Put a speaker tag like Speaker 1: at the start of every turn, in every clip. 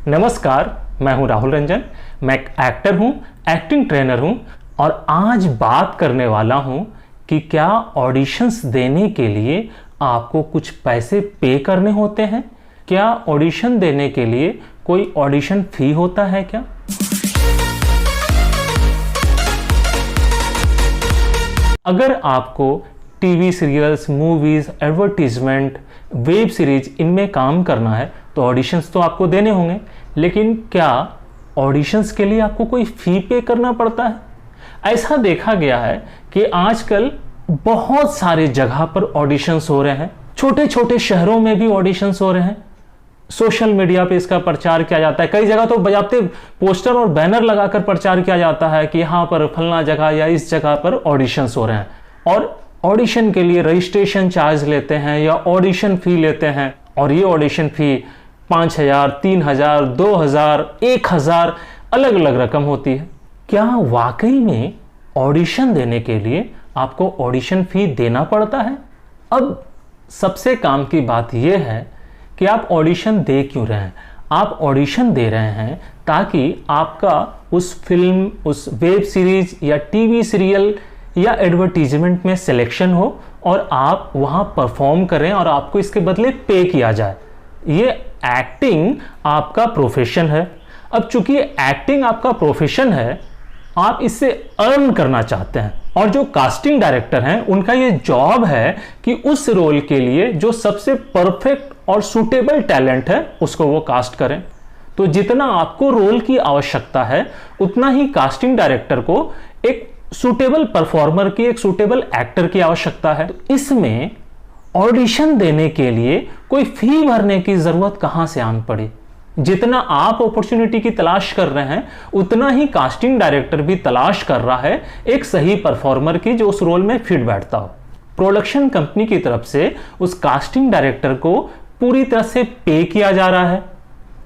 Speaker 1: नमस्कार, मैं हूं राहुल रंजन। मैं एक एक्टर हूं, एक्टिंग ट्रेनर हूं और आज बात करने वाला हूं कि क्या ऑडिशंस देने के लिए आपको कुछ पैसे पे करने होते हैं। क्या ऑडिशन देने के लिए कोई ऑडिशन फी होता है क्या? अगर आपको TV serials, movies, advertisement, web series इनमें काम करना है तो ऑडिशंस तो आपको देने होंगे, लेकिन क्या ऑडिशंस के लिए आपको कोई फी पे करना पड़ता है? ऐसा देखा गया है कि आजकल बहुत सारे जगह पर ऑडिशंस हो रहे हैं। छोटे छोटे शहरों में भी ऑडिशंस हो रहे हैं। सोशल मीडिया पे इसका प्रचार किया जाता है। कई जगह तो बजाते पोस्टर और बैनर लगाकर प्रचार किया जाता है कि यहाँ पर फलना जगह या इस जगह पर ऑडिशंस हो रहे हैं, और ऑडिशन के लिए रजिस्ट्रेशन चार्ज लेते हैं या ऑडिशन फी लेते हैं। और ये ऑडिशन फी 5,000, 3,000, 2,000, 1,000 अलग अलग रकम होती है। क्या वाकई में ऑडिशन देने के लिए आपको ऑडिशन फी देना पड़ता है? अब सबसे काम की बात यह है कि आप ऑडिशन दे क्यों रहे हैं। आप ऑडिशन दे रहे हैं ताकि आपका उस फिल्म, उस वेब सीरीज या टीवी सीरियल या एडवर्टीजमेंट में सिलेक्शन हो और आप वहां परफॉर्म करें और आपको इसके बदले पे किया जाए। ये एक्टिंग आपका प्रोफेशन है। अब चूंकि एक्टिंग आपका प्रोफेशन है, आप इससे अर्न करना चाहते हैं, और जो कास्टिंग डायरेक्टर हैं उनका ये जॉब है कि उस रोल के लिए जो सबसे परफेक्ट और सूटेबल टैलेंट है उसको वो कास्ट करें। तो जितना आपको रोल की आवश्यकता है उतना ही कास्टिंग डायरेक्टर को एक सूटेबल परफॉर्मर की, एक सूटेबल एक्टर की आवश्यकता है। तो इसमें ऑडिशन देने के लिए कोई फी भरने की जरूरत कहां से आन पड़ी? जितना आप अपॉर्चुनिटी की तलाश कर रहे हैं उतना ही कास्टिंग डायरेक्टर भी तलाश कर रहा है एक सही परफॉर्मर की जो उस रोल में फिट बैठता हो। प्रोडक्शन कंपनी की तरफ से उस कास्टिंग डायरेक्टर को पूरी तरह से पे किया जा रहा है।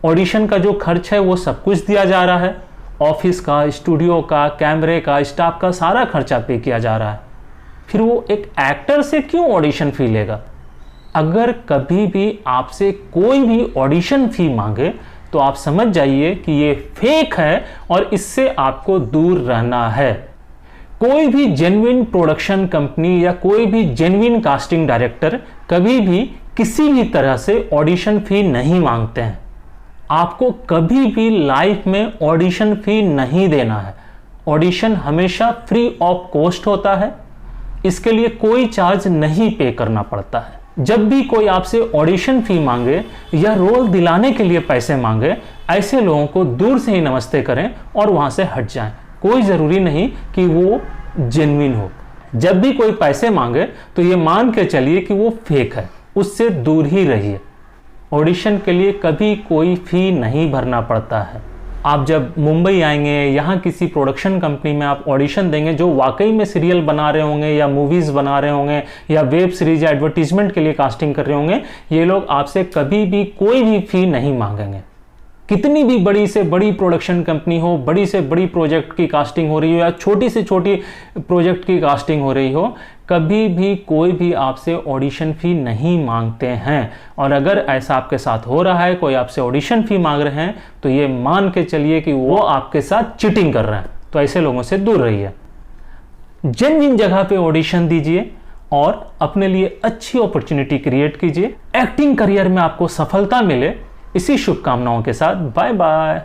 Speaker 1: ऑडिशन का जो खर्च है वो सब कुछ दिया जा रहा है। ऑफिस का, स्टूडियो का, कैमरे का, स्टाफ का सारा खर्चा पे किया जा रहा है। फिर वो एक एक्टर से क्यों ऑडिशन फी लेगा? अगर कभी भी आपसे कोई भी ऑडिशन फी मांगे तो आप समझ जाइए कि ये फेक है और इससे आपको दूर रहना है। कोई भी जेन्युइन प्रोडक्शन कंपनी या कोई भी जेन्युइन कास्टिंग डायरेक्टर कभी भी किसी भी तरह से ऑडिशन फी नहीं मांगते हैं। आपको कभी भी लाइफ में ऑडिशन फी नहीं देना है। ऑडिशन हमेशा फ्री ऑफ कॉस्ट होता है। इसके लिए कोई चार्ज नहीं पे करना पड़ता है। जब भी कोई आपसे ऑडिशन फी मांगे या रोल दिलाने के लिए पैसे मांगे, ऐसे लोगों को दूर से ही नमस्ते करें और वहां से हट जाएं। कोई जरूरी नहीं कि वो जेन्युइन हो। जब भी कोई पैसे मांगे तो ये मान के चलिए कि वो फेक है, उससे दूर ही रहिए। ऑडिशन के लिए कभी कोई फी नहीं भरना पड़ता है। आप जब मुंबई आएंगे, यहाँ किसी प्रोडक्शन कंपनी में आप ऑडिशन देंगे जो वाकई में सीरियल बना रहे होंगे या मूवीज़ बना रहे होंगे या वेब सीरीज या एडवर्टीजमेंट के लिए कास्टिंग कर रहे होंगे, ये लोग आपसे कभी भी कोई भी फी नहीं मांगेंगे। कितनी भी बड़ी से बड़ी प्रोडक्शन कंपनी हो, बड़ी से बड़ी प्रोजेक्ट की कास्टिंग हो रही हो या छोटी से छोटी प्रोजेक्ट की कास्टिंग हो रही हो, कभी भी कोई भी आपसे ऑडिशन फी नहीं मांगते हैं। और अगर ऐसा आपके साथ हो रहा है, कोई आपसे ऑडिशन फी मांग रहे हैं, तो ये मान के चलिए कि वो आपके साथ चीटिंग कर रहे हैं। तो ऐसे लोगों से दूर रहिए। जिन जगह पे ऑडिशन दीजिए और अपने लिए अच्छी अपॉर्चुनिटी क्रिएट कीजिए। एक्टिंग करियर में आपको सफलता मिले, इसी शुभकामनाओं के साथ बाय बाय।